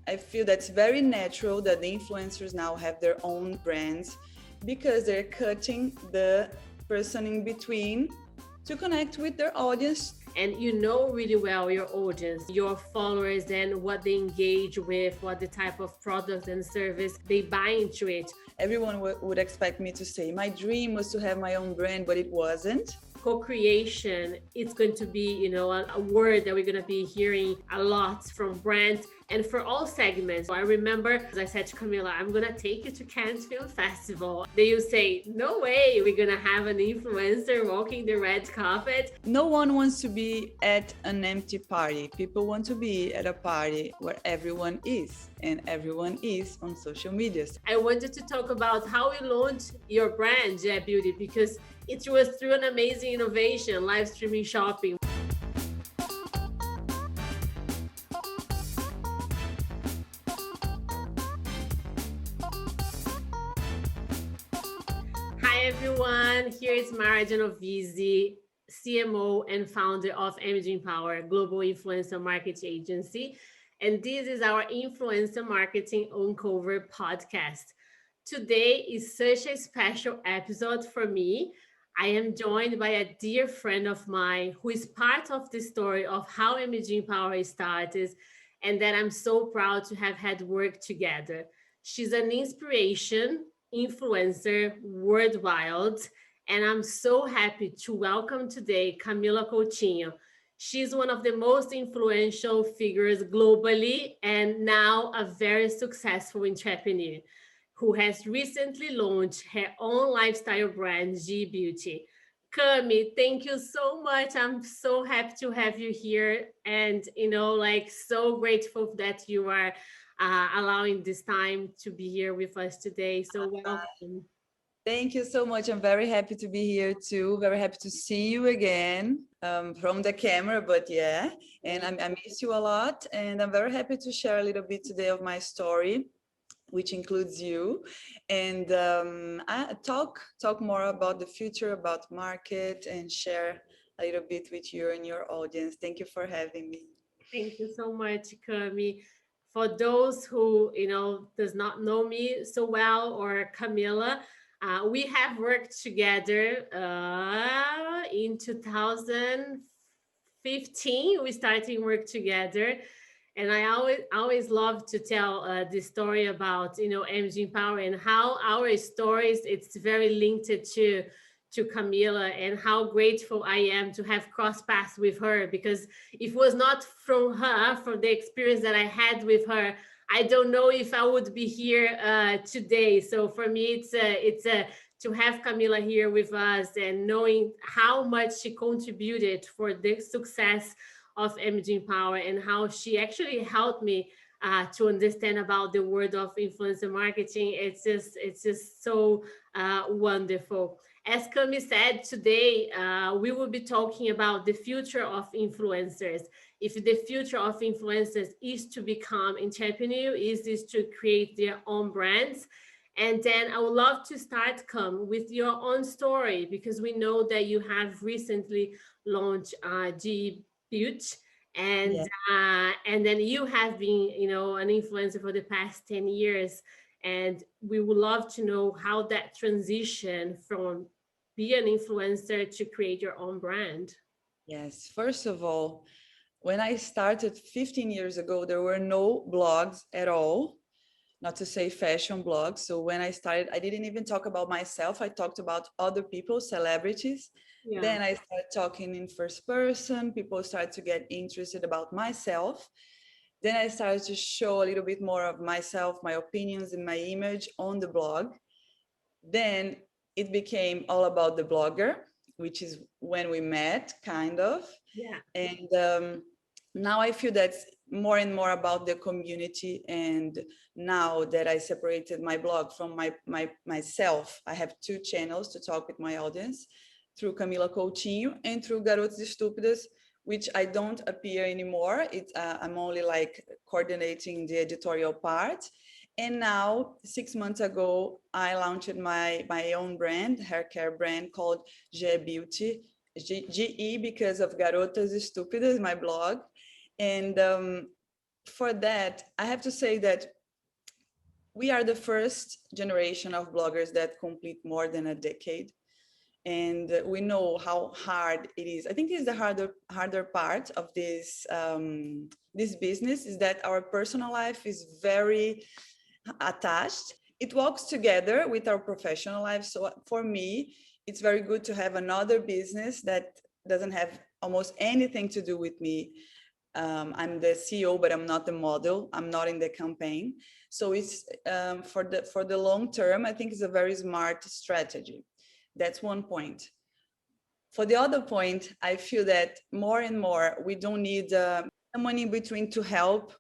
I feel that's very natural that the influencers now have their own brands because they're cutting the person in between to connect with their audience. And you know really well your audience, your followers, and what they engage with, what the type of product and service they buy into it. Everyone would expect me to say, my dream was to have my own brand, but it wasn't. Co-creation, it's going to be, a word that we're going to be hearing a lot from brands and for all segments. I remember, as I said to Camila, I'm going to take you to Cannes Film Festival. They will say, no way, we're going to have an influencer walking the red carpet. No one wants to be at an empty party. People want to be at a party where everyone is, and everyone is on social media. I wanted to talk about how you launched your brand, Jet Beauty, because it was through an amazing innovation, live streaming shopping. Hi everyone, here is Maira Genovese, CMO and founder of MG Empower, global influencer marketing agency. And this is our Influencer Marketing Uncover podcast. Today is such a special episode for me. I am joined by a dear friend of mine who is part of the story of how MG Empower started and that I'm so proud to have had work together. She's an inspiration, influencer worldwide, and I'm so happy to welcome today Camila Coutinho. She's one of the most influential figures globally and now a very successful entrepreneur who has recently launched her own lifestyle brand, G Beauty. Cami, thank you so much. I'm so happy to have you here and, so grateful that you are allowing this time to be here with us today. So welcome. Thank you so much. I'm very happy to be here too. Very happy to see you again from the camera, but yeah, and I miss you a lot. And I'm very happy to share a little bit today of my story, which includes you, and I talk more about the future, about market, and share a little bit with you and your audience. Thank you for having me. Thank you so much, Cami. For those who does not know me so well, or Camila, we have worked together in 2015. We started work together. And I always love to tell the story about, MG Empower and how our stories, it's very linked to Camila, and how grateful I am to have crossed paths with her, because if it was not from her, from the experience that I had with her, I don't know if I would be here today. So for me, it's to have Camila here with us and knowing how much she contributed for the success of MG Empower and how she actually helped me to understand about the world of influencer marketing. It's just so wonderful. As Cami said, today we will be talking about the future of influencers. If the future of influencers is to become entrepreneur, is this to create their own brands. And then I would love to start, Cam, with your own story, because we know that you have recently launched G Beauty, and then you have been an influencer for the past 10 years, and we would love to know how that transition from be an influencer to create your own brand. Yes, first of all, when I started 15 years ago, there were no blogs at all, not to say fashion blogs. So when I started, I didn't even talk about myself. I talked about other people, celebrities. Yeah. Then I started talking in first person. People started to get interested about myself. Then I started to show a little bit more of myself, my opinions and my image on the blog. Then it became all about the blogger, which is when we met, kind of. Yeah. And now I feel that's more and more about the community. And now that I separated my blog from myself, I have two channels to talk with my audience, through Camila Coutinho and through Garotas Estúpidas, which I don't appear anymore. I'm only like coordinating the editorial part. And now, 6 months ago, I launched my own brand, hair care brand called G Beauty, GE because of Garotas Estúpidas, my blog. And for that, I have to say that we are the first generation of bloggers that complete more than a decade. And we know how hard it is. I think it's the harder part of this business is that our personal life is very attached. It walks together with our professional life. So for me, it's very good to have another business that doesn't have almost anything to do with me. I'm the CEO, but I'm not the model. I'm not in the campaign. So it's for the long term, I think it's a very smart strategy. That's one point. For the other point, I feel that more and more we don't need someone in between to help.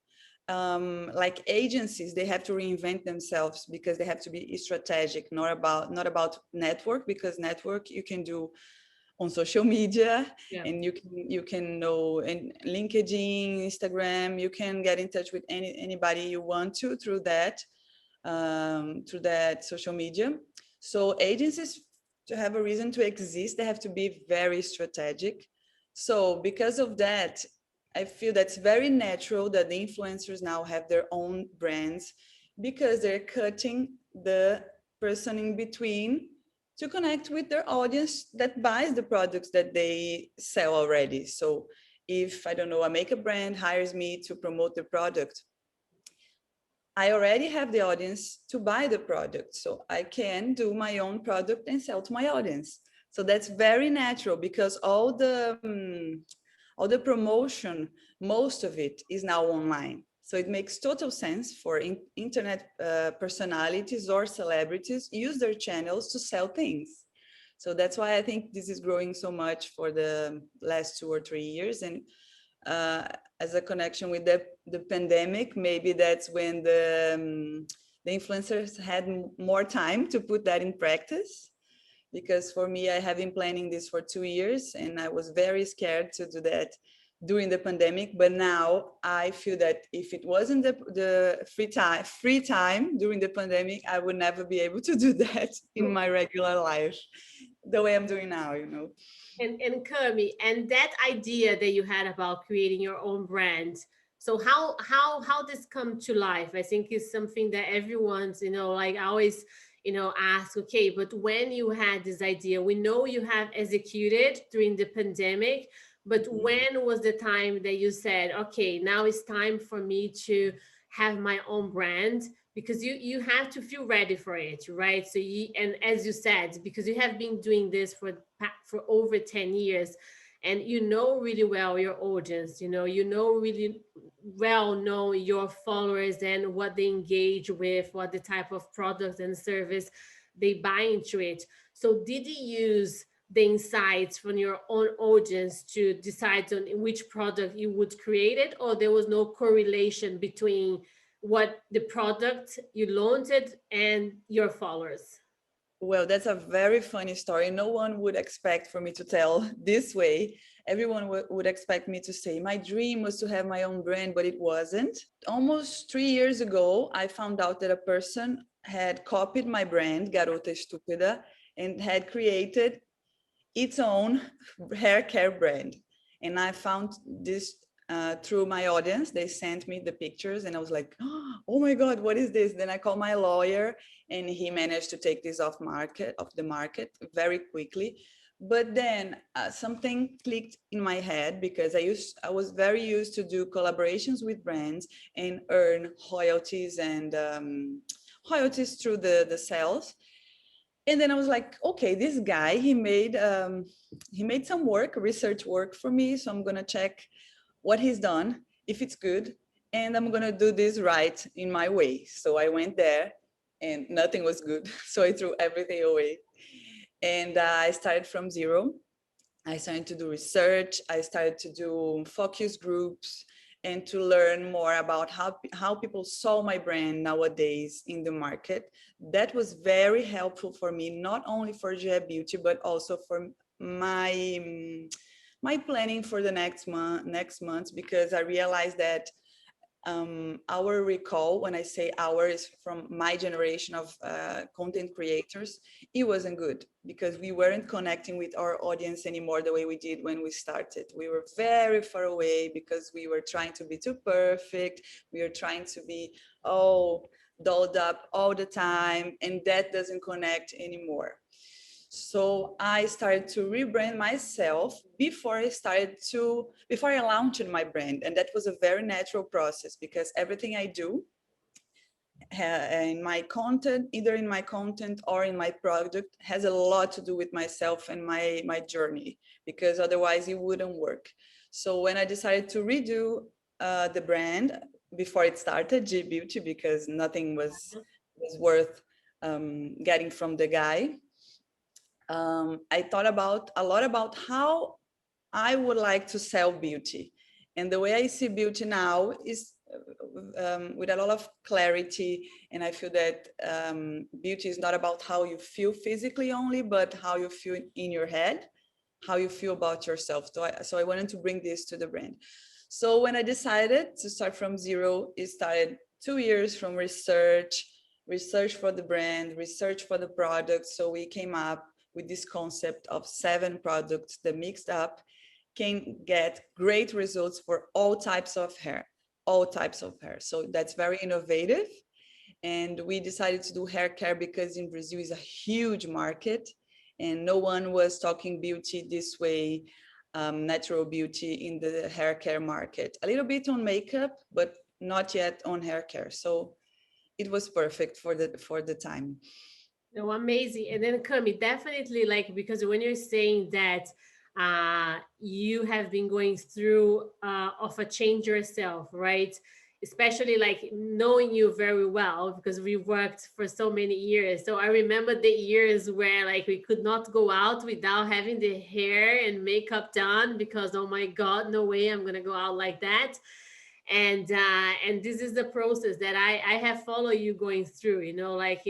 Like agencies, they have to reinvent themselves because they have to be strategic, not about network, because network you can do on social media, Yeah. and you can know in LinkedIn, Instagram, you can get in touch with anybody you want to through that social media. So agencies, to have a reason to exist, they have to be very strategic. So because of that, I feel that's very natural that the influencers now have their own brands, because they're cutting the person in between to connect with their audience that buys the products that they sell already. So if, I don't know, a makeup brand hires me to promote the product, I already have the audience to buy the product. So I can do my own product and sell to my audience. So that's very natural, because all the promotion, most of it is now online. So it makes total sense for internet personalities or celebrities use their channels to sell things. So that's why I think this is growing so much for the last 2 or 3 years. And as a connection with the pandemic, maybe that's when the influencers had more time to put that in practice. Because for me, I have been planning this for 2 years, and I was very scared to do that during the pandemic. But now I feel that if it wasn't the free time during the pandemic, I would never be able to do that in my regular life the way I'm doing now, you know. And Cami, and that idea that you had about creating your own brand. So how this come to life? I think is something that everyone's, like I always, ask, okay, but when you had this idea, we know you have executed during the pandemic, but when was the time that you said, okay, now it's time for me to have my own brand? Because you have to feel ready for it, right? So and as you said, because you have been doing this for over 10 years, and you know really well your audience, you know really well know your followers and what they engage with, what the type of product and service they buy into it. So did you use the insights from your own audience to decide on which product you would create it, or there was no correlation between what the product you launched and your followers? Well, that's a very funny story. No one would expect for me to tell this way. Everyone would expect me to say, my dream was to have my own brand, but it wasn't. Almost 3 years ago, I found out that a person had copied my brand, Garota Estúpida, and had created its own hair care brand. And I found this through my audience. They sent me the pictures, and I was like, oh my God, what is this? Then I called my lawyer, and he managed to take this off the market very quickly. But then something clicked in my head, because I was very used to do collaborations with brands and earn royalties and royalties through the sales. And then I was like, okay, this guy, he made some research work for me. So I'm going to check what he's done, if it's good, and I'm going to do this right in my way. So I went there and nothing was good. So I threw everything away. And I started from zero. I started to do research. I started to do focus groups and to learn more about how people saw my brand nowadays in the market. That was very helpful for me, not only for GE Beauty, but also for my planning for the next months, because I realized that our recall, when I say our, is from my generation of content creators, it wasn't good because we weren't connecting with our audience anymore the way we did when we started. We were very far away because we were trying to be too perfect. We were trying to be dolled up all the time, and that doesn't connect anymore. So I started to rebrand myself before I launched my brand. And that was a very natural process because everything I do in my content, either in my content or in my product, has a lot to do with myself and my journey, because otherwise it wouldn't work. So when I decided to redo the brand before it started, G Beauty, because nothing was worth getting from the guy, I thought a lot about how I would like to sell beauty. And the way I see beauty now is with a lot of clarity. And I feel that beauty is not about how you feel physically only, but how you feel in your head, how you feel about yourself. So I wanted to bring this to the brand. So when I decided to start from zero, it started 2 years from research for the brand, research for the product. So we came up with this concept of 7 products that mixed up can get great results for all types of hair. So that's very innovative. And we decided to do hair care because in Brazil is a huge market and no one was talking beauty this way, natural beauty in the hair care market. A little bit on makeup, but not yet on hair care. So it was perfect for the time. No, amazing. And then Cami, definitely like, because when you're saying that you have been going through of a change yourself, right? Especially like knowing you very well because we worked for so many years. So I remember the years where like we could not go out without having the hair and makeup done because, oh my God, no way I'm gonna go out like that. And this is the process that I have followed you going through, like,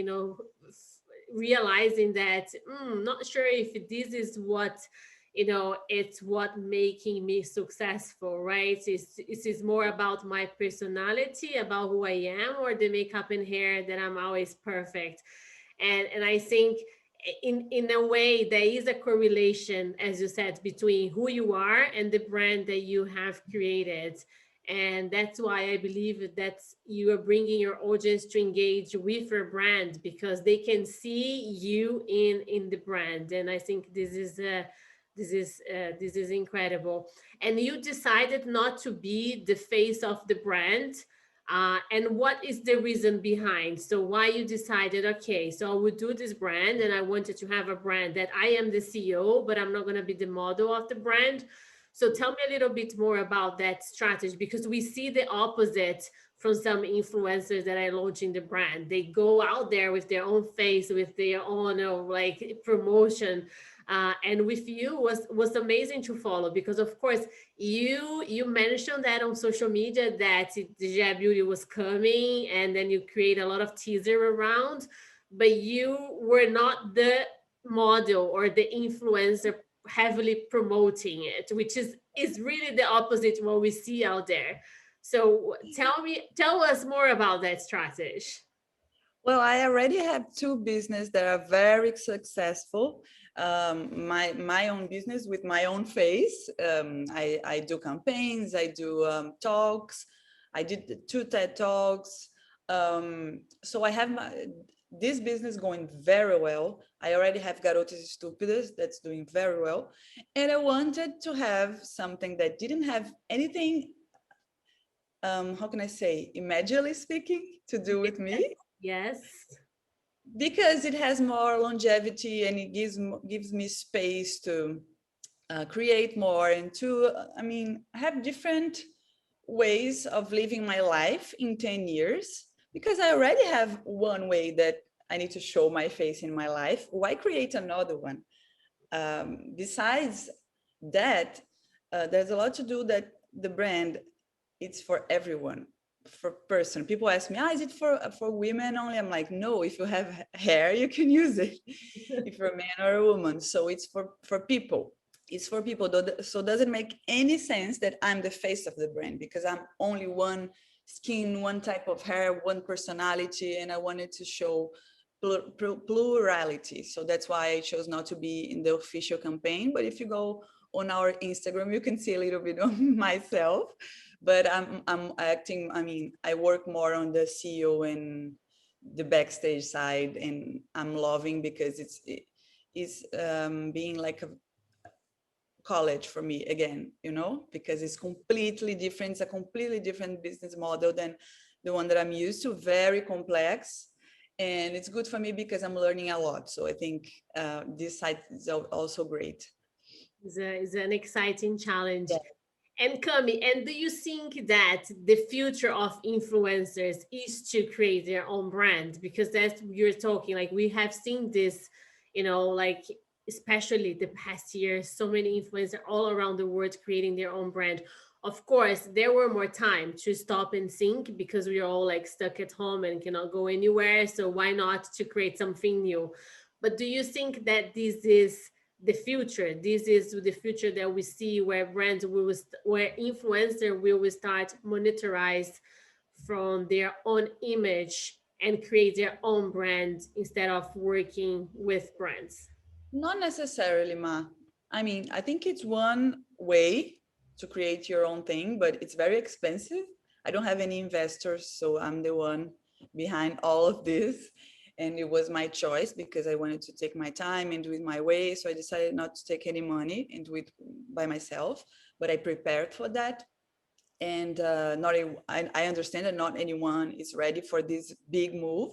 realizing that not sure if this is what, it's what making me successful, right? It's more about my personality, about who I am, or the makeup and hair that I'm always perfect. And I think in a way there is a correlation, as you said, between who you are and the brand that you have created. And that's why I believe that you are bringing your audience to engage with your brand because they can see you in the brand. And I think this is incredible. And you decided not to be the face of the brand. And what is the reason behind? So why you decided, okay, so I would do this brand and I wanted to have a brand that I am the CEO, but I'm not going to be the model of the brand. So tell me a little bit more about that strategy, because we see the opposite from some influencers that are launching the brand. They go out there with their own face, with their own like promotion. And with you was amazing to follow because of course you mentioned that on social media that the G Beauty was coming, and then you create a lot of teaser around, but you were not the model or the influencer heavily promoting it, which is really the opposite what we see out there. So tell us more about that strategy. Well, I already have 2 businesses that are very successful. My own business with my own face. I do campaigns, I do talks. I did 2 TED Talks. So I have this business going very well. I already have Garotas Estúpidas that's doing very well. And I wanted to have something that didn't have anything, how can I say, imaginally speaking, to do with me. Yes. Because it has more longevity and it gives me space to create more and to, have different ways of living my life in 10 years. Because I already have one way that I need to show my face in my life. Why create another one? Besides that, there's a lot to do that the brand, it's for everyone, for person. People ask me, is it for women only? I'm like, no, if you have hair, you can use it. If you're a man or a woman. So it's for people. It's for people. So does it make any sense that I'm the face of the brand because I'm only one skin, one type of hair, one personality, and I wanted to show plurality. So that's why I chose not to be in the official campaign. But if you go on our Instagram, you can see a little bit of myself. But I'm acting. I mean, I work more on the CEO and the backstage side, and I'm loving because it's being like a college for me again, you know, because it's completely different. It's a completely different business model than the one that I'm used to, very complex. And it's good for me because I'm learning a lot. So I think this site is also great. It's an exciting challenge. Yeah. And Cami, and do you think that the future of influencers is to create their own brand? Because that's you're talking, like we have seen this, like especially the past year, so many influencers all around the world creating their own brand. Of course, there were more time to stop and think because we are all like stuck at home and cannot go anywhere. So why not to create something new? But do you think that this is the future? This is the future that we see where brands will, where influencer will start monetize from their own image and create their own brand instead of working with brands? Not necessarily, Ma. I mean, I think it's one way to create your own thing, but it's very expensive. I don't have any investors, so I'm the one behind all of this. And it was my choice because I wanted to take my time and do it my way. So I decided not to take any money and do it by myself, but I prepared for that. And I understand that not anyone is ready for this big move.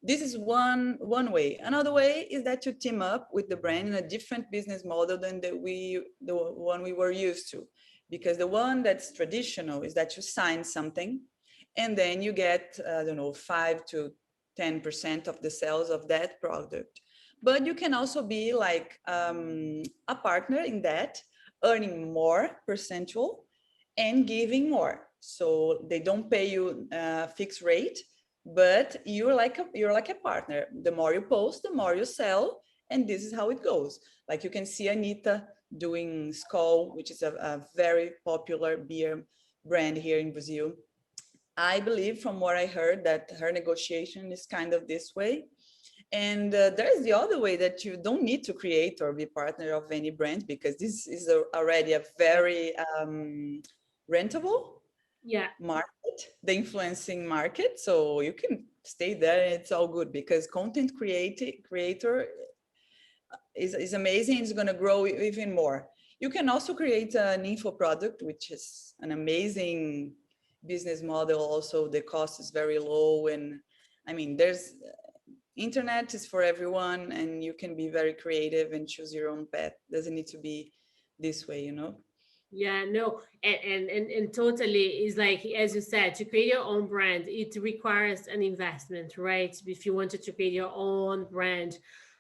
This is one way. Another way is that you team up with the brand in a different business model than the one we were used to. Because the one that's traditional is that you sign something and then you get, I don't know, 5 to 10% of the sales of that product. But you can also be like a partner in that, earning more percentual and giving more. So they don't pay you a fixed rate, but you're like a partner. The more you post, the more you sell, and this is how it goes. Like you can see Anita doing Skol, which is a very popular beer brand here in Brazil. I believe from what I heard that her negotiation is kind of this way. And there's the other way that you don't need to create or be partner of any brand because this is already a very rentable Yeah. market, the influencing market. So you can stay there and it's all good because content creator is amazing. It's going to grow even more. You can also create an info product, which is an amazing business model. Also, the cost is very low. And I mean, there's internet is for everyone and you can be very creative and choose your own path. Doesn't need to be this way, you know? Yeah, no, and totally is like as you said, to create your own brand, it requires an investment, right? If you wanted to create your own brand,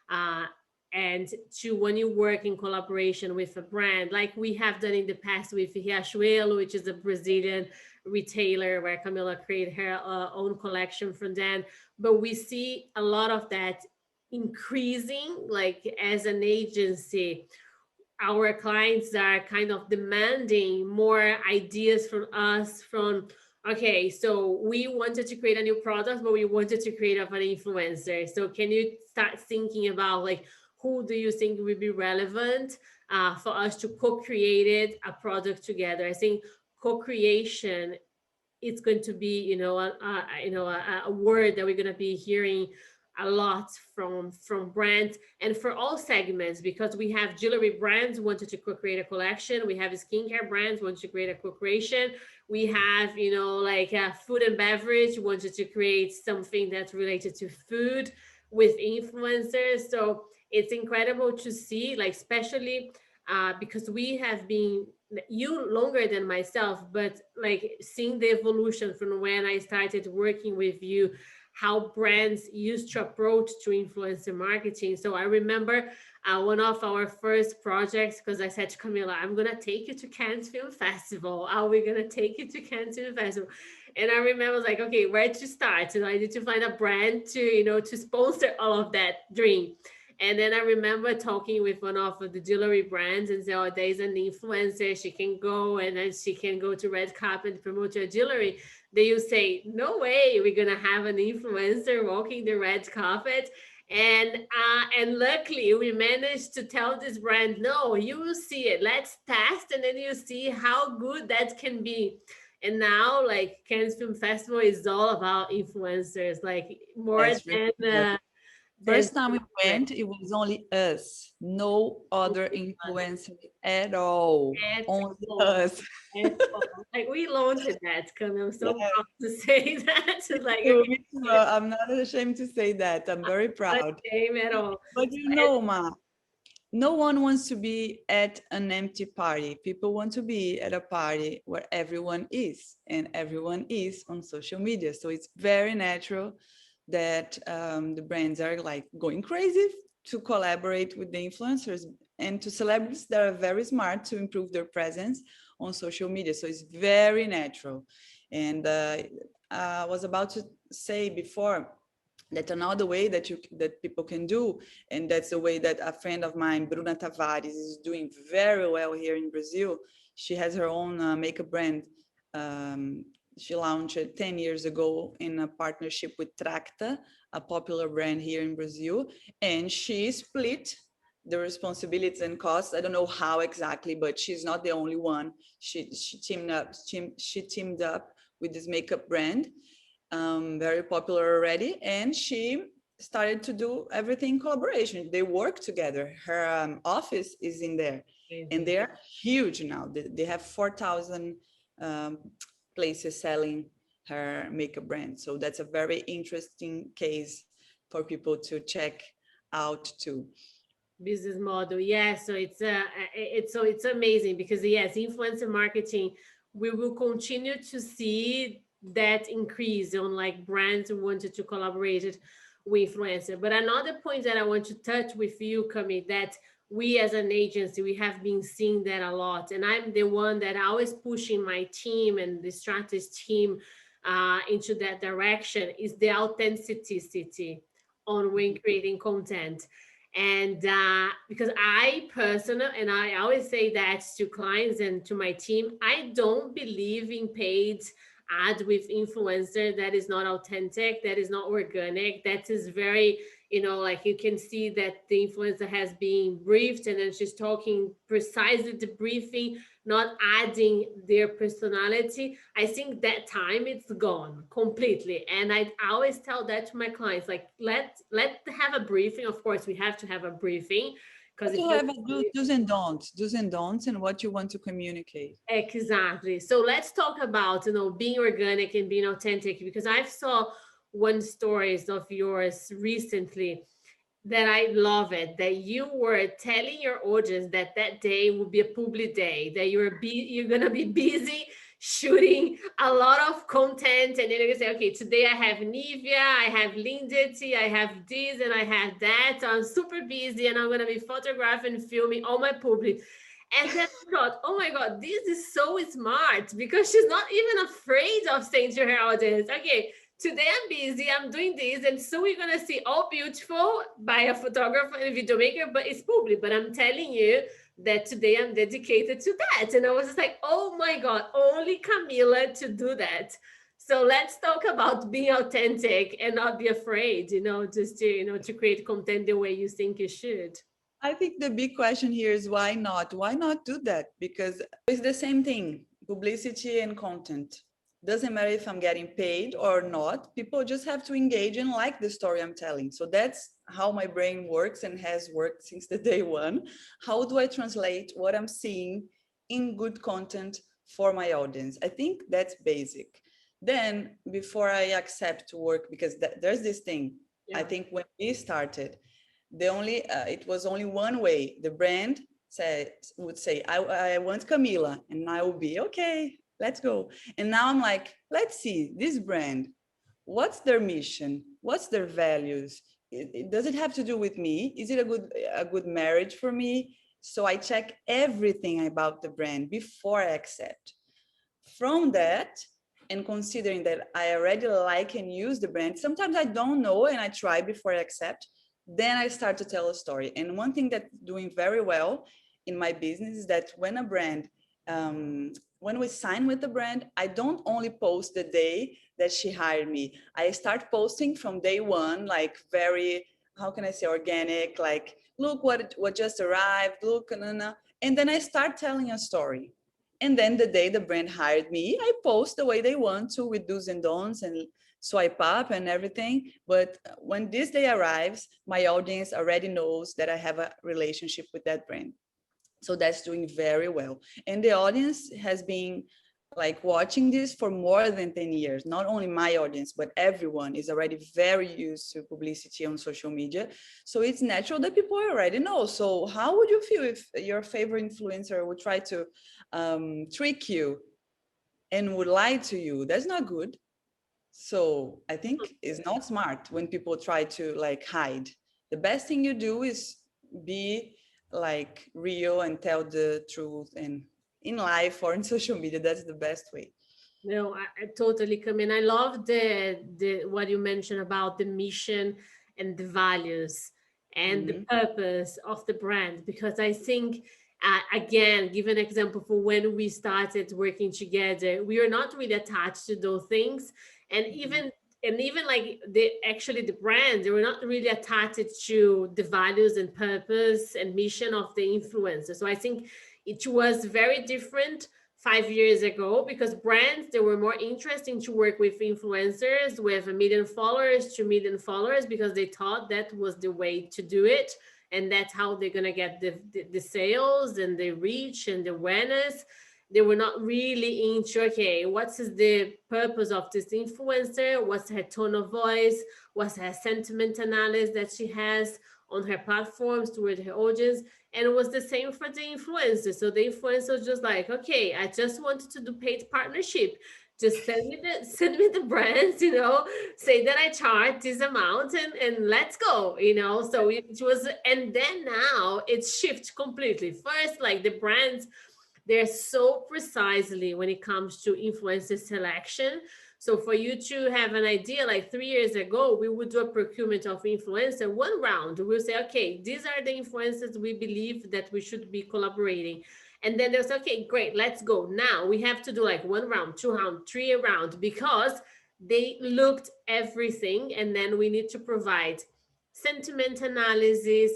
uh, and to when you work in collaboration with a brand, like we have done in the past with Riachuelo, which is a Brazilian retailer where Camila created her own collection from them. But we see a lot of that increasing, like as an agency our clients are kind of demanding more ideas from us from okay, so we wanted to create a new product but we wanted to create of an influencer, so can you start thinking about like who do you think would be relevant for us to co-create a product together? I think co-creation, it's going to be a word that we're going to be hearing a lot from brands and for all segments, because we have jewelry brands wanted to co-create a collection, we have skincare brands wanted to create a co-creation, we have like food and beverage wanted to create something that's related to food with influencers. So it's incredible to see, like especially because we have been you longer than myself, but like seeing the evolution from when I started working with you, how brands used to approach to influencer marketing. So I remember one of our first projects, because I said to Camila, I'm going to take you to Cannes Film Festival. Are we going to take you to Cannes Film Festival? And I remember I was like, okay, where to start? So I need to find a brand to, to sponsor all of that dream. And then I remember talking with one of the jewelry brands and say, oh, there's an influencer, she can go and then she can go to red carpet and promote your jewelry. They will say, no way, we're gonna have an influencer walking the red carpet. And luckily we managed to tell this brand, no, you will see it. Let's test, and then you see how good that can be. And now, like, Cannes Film Festival is all about influencers, like more That's really good. than First time we went, it was only us, no other influencer at all, at only all. us. At all. Like, we launched that, and I'm so Yeah, proud to say that. Like, okay, me too. I'm not ashamed to say that. I'm very not proud. shame at all. But you know, Ma, no one wants to be at an empty party. People want to be at a party where everyone is, and everyone is on social media. So it's very natural that the brands are like going crazy to collaborate with the influencers and to celebrities that are very smart to improve their presence on social media. So it's very natural. And I was about to say before that another way that people can do, and that's the way that a friend of mine, Bruna Tavares, is doing very well here in Brazil. She has her own makeup brand. Um, she launched it 10 years ago in a partnership with Tracta, a popular brand here in Brazil, and she split the responsibilities and costs. I don't know how exactly, but she's not the only one. She teamed up with this makeup brand, very popular already, and she started to do everything in collaboration. They work together. Her office is in there, and Amazing. they're huge now. They have 4,000 um, places selling her makeup brand. So that's a very interesting case for people to check out too. Business model, yeah. So it's amazing, because yes, influencer marketing, we will continue to see that increase on, like, brands who wanted to collaborate it with influencer. But another point that I want to touch with you, Cami, that we as an agency, we have been seeing that a lot, and I'm the one that always pushing my team and the strategist team into that direction, is the authenticity on when creating content. And because I personally, and I always say that to clients and to my team, I don't believe in paid ad with influencer that is not authentic, that is not organic, that is very, like, you can see that the influencer has been briefed and then she's talking precisely the briefing, not adding their personality. I think that time it's gone completely. And I always tell that to my clients, like, let have a briefing. Of course, we have to have a briefing, because But if you you have a do's and don'ts, and what you want to communicate. exactly. So let's talk about, being organic and being authentic, because I've saw one stories of yours recently that I love it, that you were telling your audience that that day would be a public day, that you're gonna be busy shooting a lot of content, and then you're gonna say, okay, today I have Nivea, I have Lindity, I have this, and I have that. So I'm super busy, and I'm gonna be photographing, filming all my public. And then I thought, oh my God, this is so smart, because she's not even afraid of saying to her audience, okay, today I'm busy, I'm doing this, and so we're gonna see all beautiful by a photographer and a video maker, but it's public. But I'm telling you that today I'm dedicated to that. And I was just like, oh my God, only Camila to do that. So let's talk about being authentic and not be afraid, just to create content the way you think you should. I think the big question here is why not? Why not do that? Because it's the same thing, publicity and content. Doesn't matter if I'm getting paid or not. People just have to engage and like the story I'm telling. So that's how my brain works and has worked since the day one. How do I translate what I'm seeing in good content for my audience? I think that's basic. Then before I accept to work, because there's this thing, I Yeah. think when we started, it was only one way. The brand would say, I want Camila, and I will be okay, let's go. And now I'm like, let's see this brand, what's their mission, what's their values, does it have to do with me, is it a good marriage for me? So I check everything about the brand before I accept. From that, and considering that I already like and use the brand, sometimes I don't know and I try before I accept, then I start to tell a story. And one thing that's doing very well in my business is that when a brand when we sign with the brand, I don't only post the day that she hired me. I start posting from day one, like very, how can I say, organic, like, look what just arrived, look, and then I start telling a story. And then the day the brand hired me, I post the way they want to, with do's and don'ts and swipe up and everything. But when this day arrives, my audience already knows that I have a relationship with that brand. So that's doing very well. And the audience has been like watching this for more than 10 years. Not only my audience, but everyone is already very used to publicity on social media. So it's natural that people already know. So how would you feel if your favorite influencer would try to trick you and would lie to you? That's not good. So I think it's not smart when people try to like hide. The best thing you do is be like real and tell the truth, and in life or in social media, that's the best way. No, I totally come in. I love the what you mentioned about the mission and the values and the Mm-hmm. purpose of the brand, because I think again, give an example for when we started working together, we are not really attached to those things, and Mm-hmm. even like the actually the brand, they were not really attached to the values and purpose and mission of the influencer. So I think it was very different 5 years ago, because brands, they were more interesting to work with influencers with 1 million followers, 2 million followers, because they thought that was the way to do it, and that's how they're gonna get the sales and the reach and the awareness. They were not really into, okay, what's the purpose of this influencer, what's her tone of voice, what's her sentiment analysis that she has on her platforms toward her audience. And it was the same for the influencer. So the influencer was just like, okay, I just wanted to do paid partnership. Just send me the brands, say that I charge this amount, and let's go, So it was, and then now it's shift completely. First, like the brands, they're so precisely when it comes to influencer selection. So for you to have an idea, like 3 years ago, we would do a procurement of influencer, one round. We'll say, okay, these are the influencers we believe that we should be collaborating. And then there's, okay, great, let's go. Now we have to do like 1 round, 2 round, 3 round, because they looked everything. And then we need to provide sentiment analysis,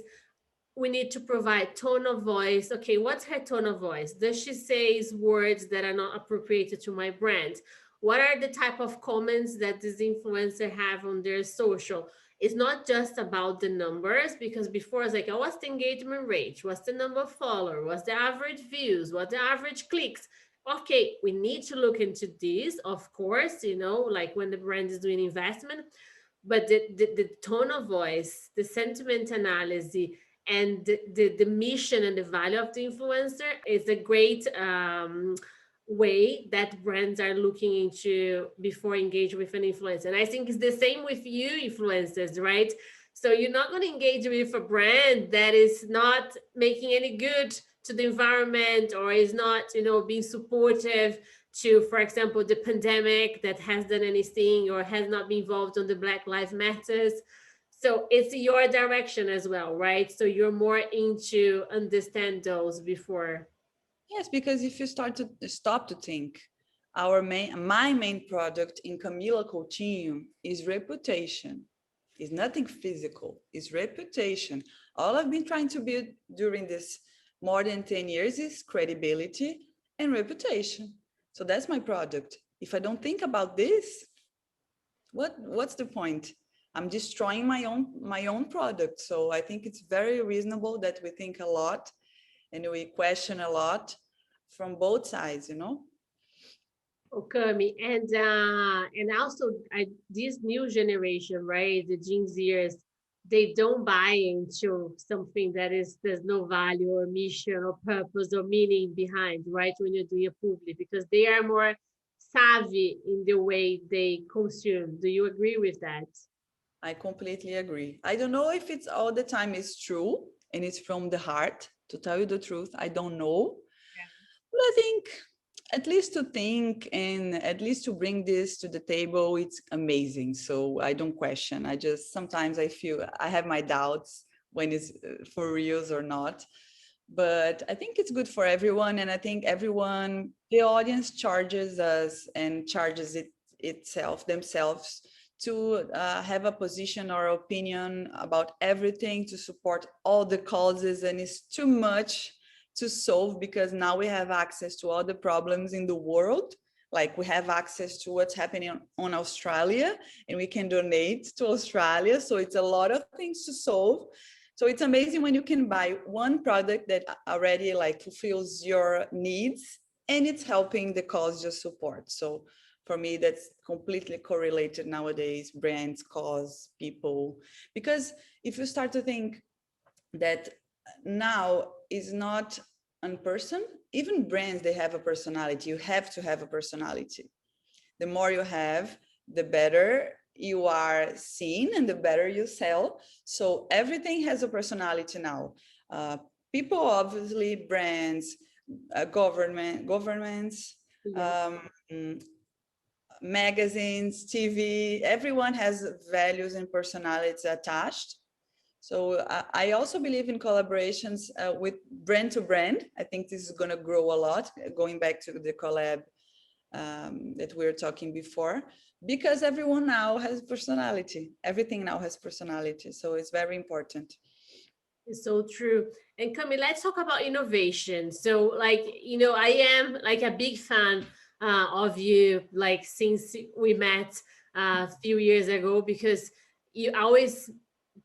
we need to provide tone of voice. Okay, what's her tone of voice? Does she say words that are not appropriated to my brand? What are the type of comments that this influencer have on their social? It's not just about the numbers, because before it's like, oh, what's the engagement rate? What's the number of followers? What's the average views? What's the average clicks? Okay, we need to look into this, of course, like when the brand is doing investment, but the tone of voice, the sentiment analysis, and the mission and the value of the influencer is a great way that brands are looking into before engage with an influencer. And I think it's the same with you influencers, right? So you're not going to engage with a brand that is not making any good to the environment, or is not, being supportive to, for example, the pandemic, that has done anything or has not been involved on the Black Lives Matters. So it's your direction as well, right? So you're more into understand those before. Yes, because if you stop to think, my main product in Camila Coutinho is reputation. It's nothing physical, it's reputation. All I've been trying to build during this more than 10 years is credibility and reputation. So that's my product. If I don't think about this, what's the point? I'm destroying my own product. So I think it's very reasonable that we think a lot and we question a lot from both sides. Okay, and also this new generation, right? The Gen Zers, they don't buy into something there's no value or mission or purpose or meaning behind, right? When you're doing a public, because they are more savvy in the way they consume. Do you agree with that? I completely agree. I don't know if it's all the time is true and it's from the heart. To tell you the truth, I don't know. But I think at least to think and at least to bring this to the table, it's amazing. So I don't question. I just sometimes I feel I have my doubts when it's for reals or not. but I think it's good for everyone. And I think everyone, the audience charges us and charges themselves to have a position or opinion about everything, to support all the causes. And it's too much to solve, because now we have access to all the problems in the world. Like we have access to what's happening on Australia, and we can donate to Australia. So it's a lot of things to solve. So it's amazing when you can buy one product that already like fulfills your needs, and it's helping the cause you support. So for me, that's completely correlated nowadays: brands, cause, people. Because if you start to think that now is not a person, even brands, they have a personality. You have to have a personality. The more you have, the better you are seen and the better you sell. So everything has a personality now. People, obviously, brands, governments, Yeah. magazines, TV, everyone has values and personalities attached. So I also believe in collaborations with brand to brand. I think this is going to grow a lot, going back to the collab that we were talking before, because everyone now has personality. Everything now has personality. So it's very important. It's so true. And Camille, let's talk about innovation. So, like, you know, I am like a big fan of you, like, since we met a few years ago, because you always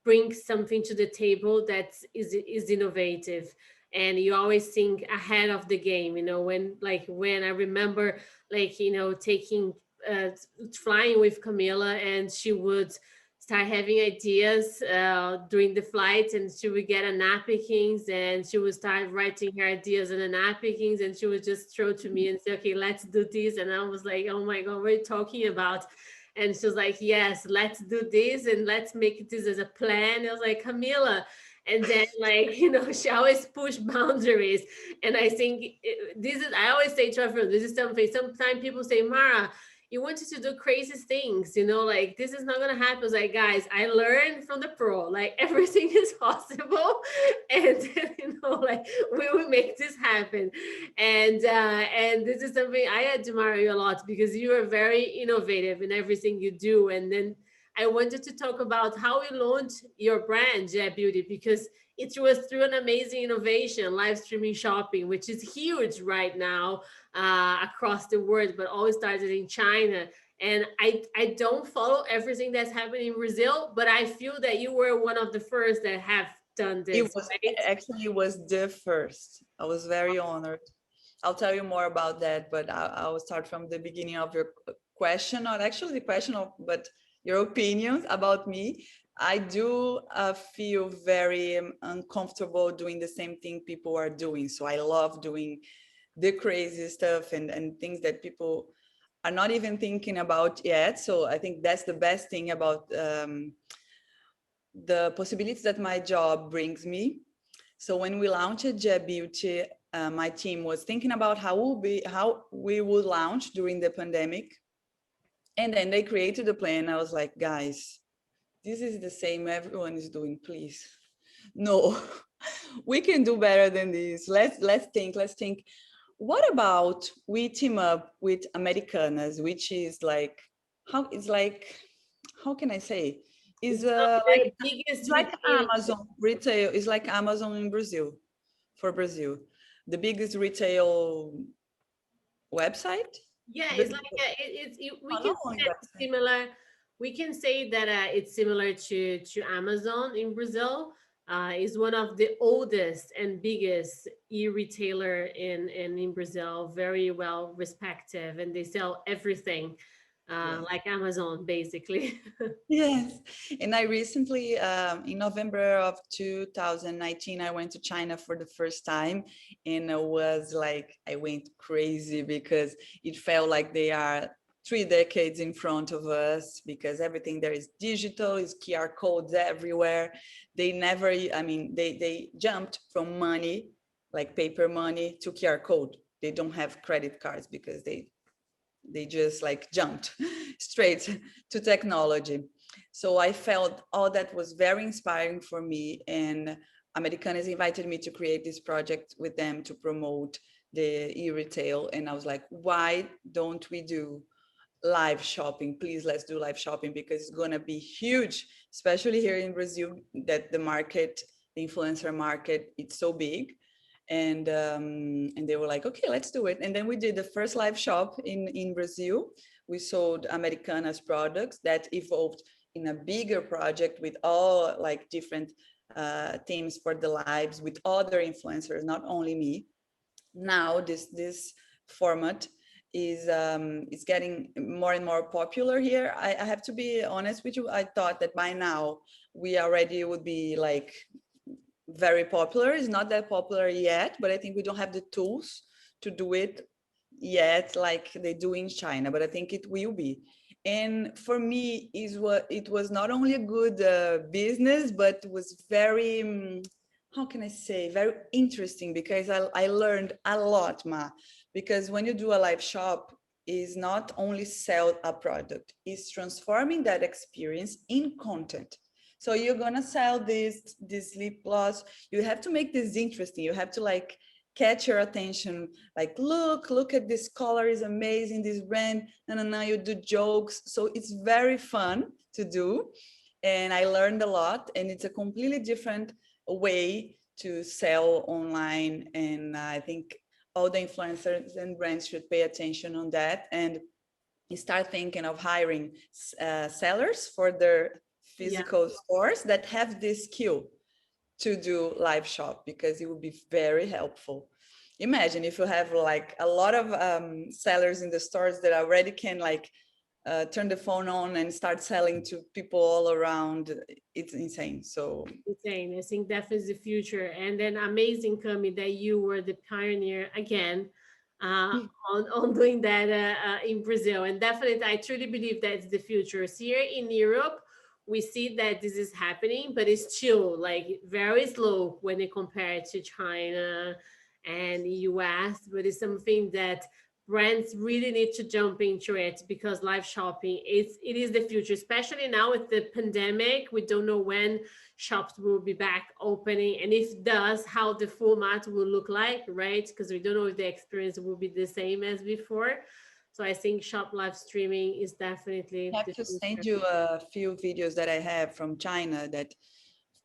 bring something to the table that is innovative, and you always think ahead of the game. You know, when I remember, like, you know, taking flying with Camila, and she would start having ideas during the flight, and she would get a napkins, and she would start writing her ideas on the napkins, and she would just throw to me and say, okay, let's do this. And I was like, oh my god, what are you talking about? And she was like, yes, let's do this, and let's make this as a plan. I was like, Camila. And then, like, you know, she always push boundaries. And I think this is, I always say to everyone, this is something, sometimes people say, Mara, you wanted to do crazy things, you know, like, this is not gonna happen. I was like, guys, I learned from the pro, like, everything is possible. And you know, like, we will make this happen. And this is something I admire you a lot, because you are very innovative in everything you do. And then I wanted to talk about how you launched your brand, Jet Beauty, because it was through an amazing innovation, live streaming shopping, which is huge right now across the world, but always started in China. And I don't follow everything that's happening in Brazil, but I feel that you were one of the first that have done It this, was right? actually was the first. I was very honored. I'll tell you more about that, but I'll start from the beginning of your question, not actually the question of, but your opinions about me. I do feel very uncomfortable doing the same thing people are doing. So I love doing the crazy stuff and things that people are not even thinking about yet. So I think that's the best thing about the possibilities that my job brings me. So when we launched Jet Beauty, my team was thinking about how we would launch during the pandemic. And then they created a plan. I was like, guys, this is the same everyone is doing, please. No, we can do better than this. Let's think. What about we team up with Americanas, which is like, how can I say? Is It's one of like, the it's biggest like retail. Amazon retail. It's like Amazon in Brazil, for Brazil, the biggest retail website. Yeah, The, it's like we can not say only that it's website. similar. We can say that it's similar to Amazon in Brazil. Is one of the oldest and biggest e-retailer in Brazil. Very well respected, and they sell everything, Yes. like Amazon, basically. Yes. And I recently, in November of 2019, I went to China for the first time. And I was like, I went crazy because it felt like they are 3 decades in front of us, because everything there is digital, is QR codes everywhere. They never, I mean, they jumped from money, like paper money, to QR code. They don't have credit cards because they just like jumped straight to technology. So I felt all that was very inspiring for me. And Americanas invited me to create this project with them to promote the e-retail. And I was like, why don't we do live shopping? Please, let's do live shopping, because it's going to be huge, especially here in Brazil, that the market, the influencer market, it's so big. And they were like, okay, let's do it. And then we did the first live shop in Brazil. We sold Americanas products that evolved in a bigger project with all like different teams for the lives, with other influencers, not only me. Now this format is getting more and more popular here. I have to be honest with you. I thought that by now we already would be like very popular. It's not that popular yet, but I think we don't have the tools to do it yet like they do in China, but I think it will be. And for me, is what it was not only a good business, but was very how can I say, very interesting, because I learned a lot, Ma. Because when you do a live shop, is not only sell a product, is transforming that experience in content. So you're gonna sell this lip gloss. You have to make this interesting. You have to like catch your attention. Like, look at this color is amazing. This brand, and now you do jokes. So it's very fun to do, and I learned a lot. And it's a completely different way to sell online. And I think all the influencers and brands should pay attention on that and start thinking of hiring sellers for their physical stores that have this skill to do live shop, because it would be very helpful. Imagine if you have like a lot of sellers in the stores that already can like turn the phone on and start selling to people all around. It's insane. So insane. I think that is the future. And then amazing, Cami, that you were the pioneer again on doing that in Brazil. And definitely, I truly believe that's the future. So here in Europe, we see that this is happening, but it's still like very slow when you compare it to China and US. But it's something that brands really need to jump into it, because live shopping it is the future, especially now with the pandemic. We don't know when shops will be back opening, and if it does, how the format will look like, right? Because we don't know if the experience will be the same as before. So I think shop live streaming is definitely I have the to send future. you a few videos that I have from China. That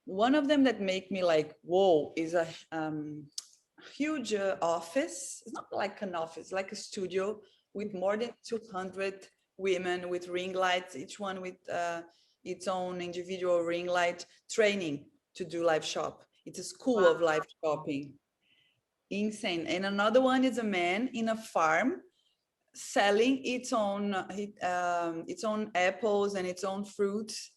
one of them that make me like, whoa, is a huge office. It's not like an office, like a studio with more than 200 women with ring lights, each one with its own individual ring light, training to do live shop. It's a school Wow. of live shopping. Insane. And another one is a man in a farm selling its own apples and its own fruits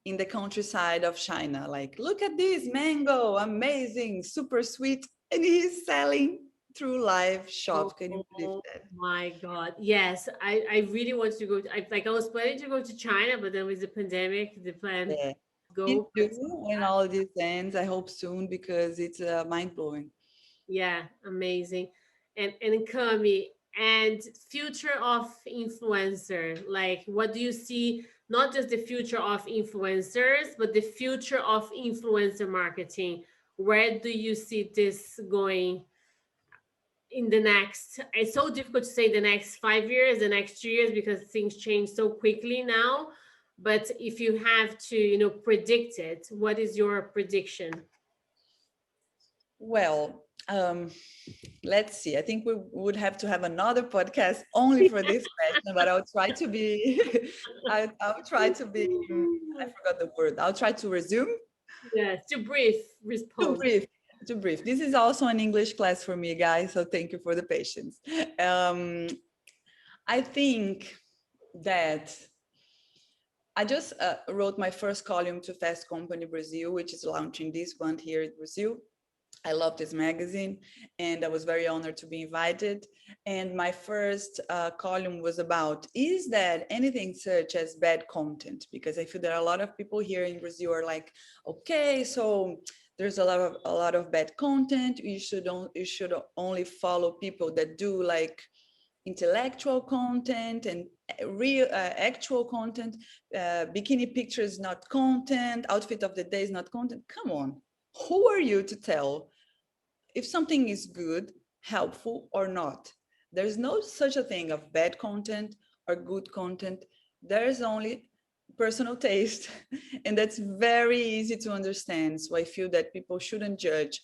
in the countryside of China. Like, look at this mango, amazing, super sweet, and he's selling through live shop. Can you believe Oh that? my God. Yes, I really want to go. I was planning to go to China, but then with the pandemic, the plan Yeah. Me go. too. When all this ends, I hope soon, because it's mind blowing. Yeah, amazing. And Kami, and future of influencer, like what do you see? Not just the future of influencers, but the future of influencer marketing. Where do you see this going in the next? It's so difficult to say the next 5 years, the next 2 years, because things change so quickly now. But if you have to, predict it, what is your prediction? Well, let's see. I think we would have to have another podcast only for this question, but I'll try to be, I'll try to be, I forgot the word. I'll try to resume. Yes, to brief Too response. brief. Too brief. This is also an English class for me, guys, so thank you for the patience. Um, I think that I just wrote my first column to Fast Company Brazil, which is launching this month here in Brazil. I love this magazine, and I was very honored to be invited. And my first column was about, is that anything such as bad content? Because I feel that a lot of people here in Brazil are like, okay, so there's a lot of bad content. You should only follow people that do like intellectual content and real actual content. Bikini pictures not content. Outfit of the day is not content. Come on, who are you to tell if something is good, helpful, or not? There's no such a thing of bad content or good content. There's only personal taste. And that's very easy to understand. So I feel that people shouldn't judge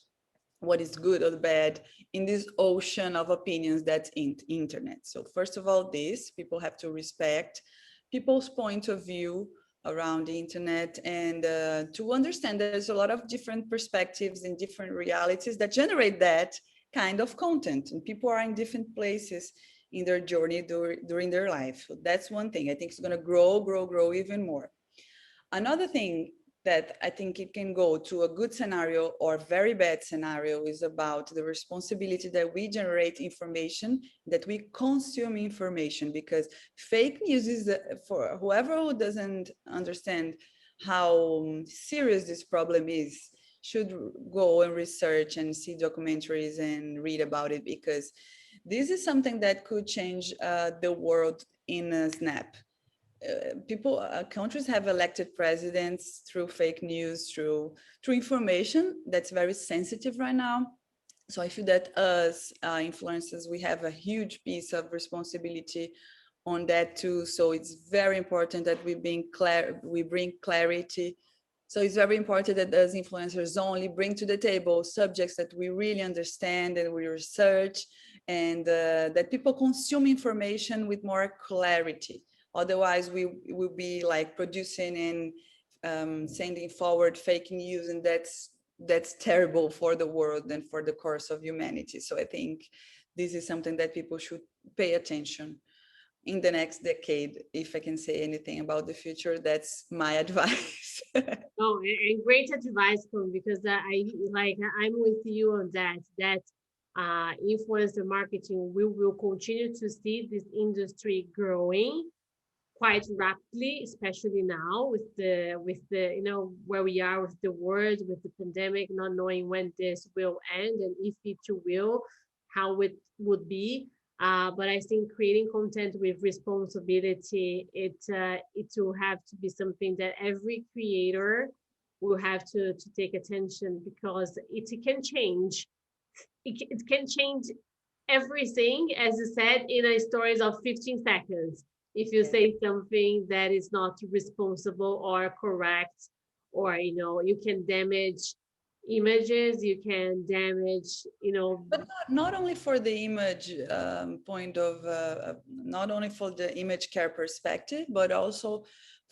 what is good or bad in this ocean of opinions that's in internet. So first of all, this, people have to respect people's point of view around the internet, and to understand there's a lot of different perspectives and different realities that generate that kind of content, and people are in different places in their journey during their life. So that's one thing I think is going to grow even more. Another thing that I think it can go to a good scenario or very bad scenario is about the responsibility that we generate information, that we consume information, because fake news is, for whoever who doesn't understand how serious this problem is, should go and research and see documentaries and read about it, because this is something that could change the world in a snap. Countries have elected presidents through fake news, through information that's very sensitive right now. So I feel that us influencers, we have a huge piece of responsibility on that too. So it's very important that we bring clarity. So it's very important that as influencers only bring to the table subjects that we really understand and we research, and that people consume information with more clarity. Otherwise, we will be like producing and sending forward fake news, and that's terrible for the world and for the course of humanity. So I think this is something that people should pay attention in the next decade. If I can say anything about the future, that's my advice. Oh, and great advice, Kun, because I'm with you on that. That influencer marketing, we will continue to see this industry growing quite rapidly, especially now with the where we are with the world, with the pandemic, not knowing when this will end and if it will, how it would be. But I think creating content with responsibility, it will have to be something that every creator will have to take attention, because it can change. It can change everything, as you said, in a stories of 15 seconds. If you say something that is not responsible or correct, or you can damage images, you can damage, But not only for the image point of, not only for the image care perspective, but also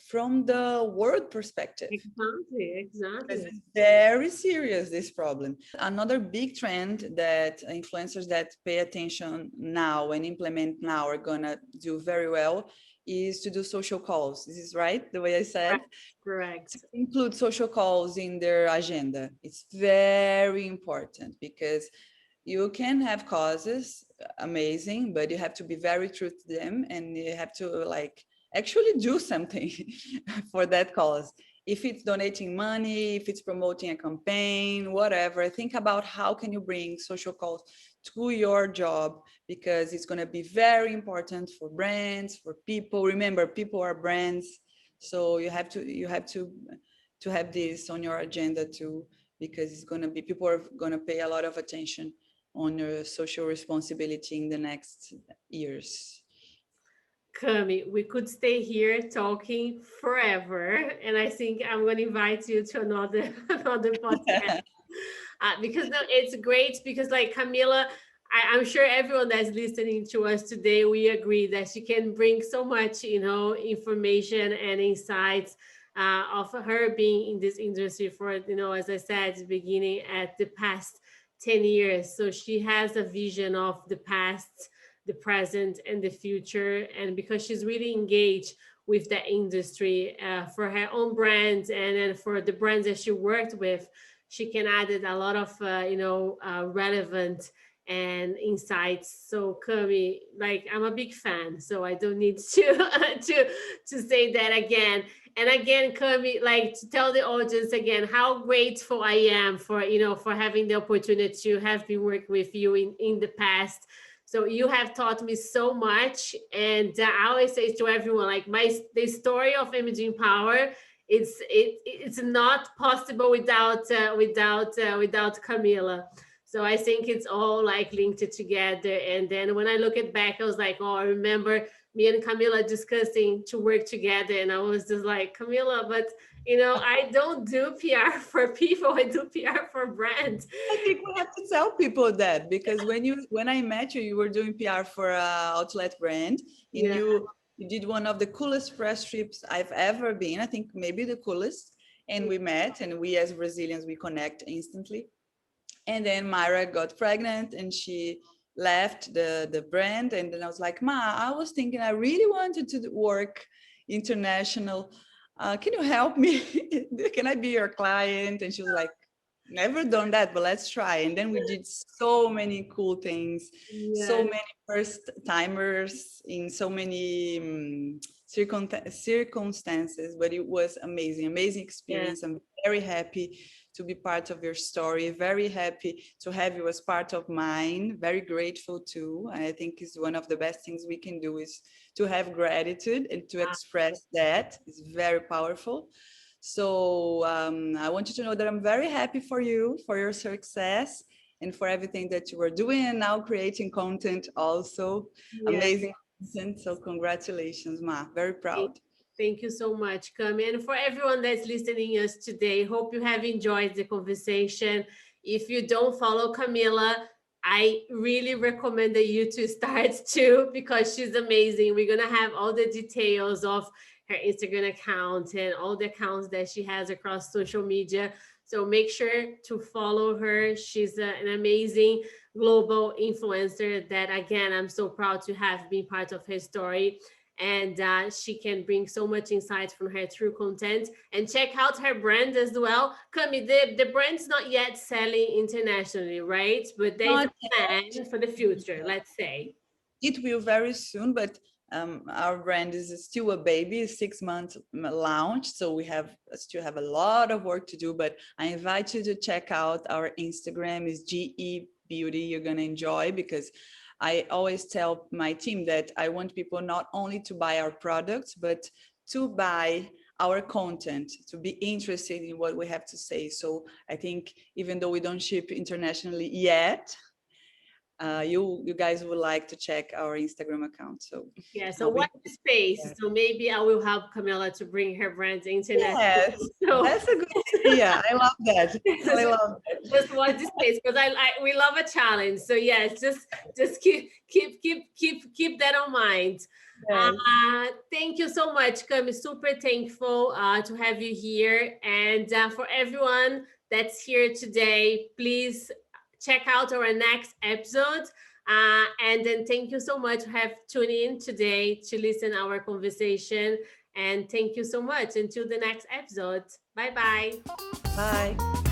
from the world perspective. Exactly. It's very serious, this problem. Another big trend that influencers that pay attention now and implement now are gonna do very well is to do social calls. This is right, the way I said? Correct. To include social calls in their agenda. It's very important, because you can have causes, amazing, but you have to be very true to them, and you have to like actually do something for that cause. If it's donating money, if it's promoting a campaign, whatever, think about how can you bring social cause to your job, because it's going to be very important for brands, for people. Remember, people are brands. So you have to have this on your agenda too, because it's going to be, people are going to pay a lot of attention on your social responsibility in the next years. Cami, we could stay here talking forever, and I think I'm going to invite you to another another podcast because no, it's great. Because like Camila, I'm sure everyone that's listening to us today, we agree that she can bring so much, information and insights of her being in this industry for, as I said at the beginning, at the past 10 years. So she has a vision of the past, the present, and the future. And because she's really engaged with the industry for her own brands, and then for the brands that she worked with, she can add a lot of relevant and insights. So Kami, like, I'm a big fan, so I don't need to to say that again and again. Kami, like, to tell the audience again how grateful I am for for having the opportunity to have been working with you in the past. So you have taught me so much, and I always say to everyone, like, the story of MG Empower it's not possible without Camila. So I think it's all like linked together. And then when I look it back, I was like, oh, I remember me and Camila discussing to work together. And I was just like, Camila, but I don't do PR for people. I do PR for brands. I think we have to tell people that, because when I met you, you were doing PR for a outlet brand, and Yeah. you did one of the coolest press trips I've ever been. I think maybe the coolest. And we met, and we as Brazilians, we connect instantly. And then Maira got pregnant and she left the brand. And then I was like, Ma, I was thinking I really wanted to work international. Can you help me? Can I be your client? And she was like, never done that, but let's try. And then we did so many cool things, so many first timers in so many circumstances, but it was amazing experience. I'm very happy to be part of your story, very happy to have you as part of mine, very grateful too. I think is one of the best things we can do is to have gratitude and to express that. It's very powerful. So I want you to know that I'm very happy for you, for your success, and for everything that you are doing, and now creating content also. Amazing content. So congratulations, Ma. Very proud. Thank you so much, Cami. And for everyone that's listening us today, hope you have enjoyed the conversation. If you don't follow Camila, I really recommend that you to start too, because she's amazing. We're going to have all the details of her Instagram account and all the accounts that she has across social media. So make sure to follow her. She's an amazing global influencer that, again, I'm so proud to have been part of her story. And she can bring so much insight from her true content. And check out her brand as well. Cami, the brand's not yet selling internationally, right? But there's a plan for the future, let's say. It will very soon, but our brand is still a baby, 6 months launch. So we still have a lot of work to do, but I invite you to check out our Instagram is GE Beauty. You're going to enjoy, because I always tell my team that I want people not only to buy our products, but to buy our content, to be interested in what we have to say. So I think even though we don't ship internationally yet, you guys would like to check our Instagram account. So so watch the space. Yeah. So maybe I will help Camila to bring her brand international. Yes, so that's a good idea. I love that. I love that. Just watch the space, because we love a challenge. So yes, just keep that on mind. Yes. Thank you so much, Cami. Super thankful to have you here. And for everyone that's here today, please check out our next episode. And then thank you so much for tuning in today to listen our conversation. And thank you so much. Until the next episode. Bye-bye. Bye.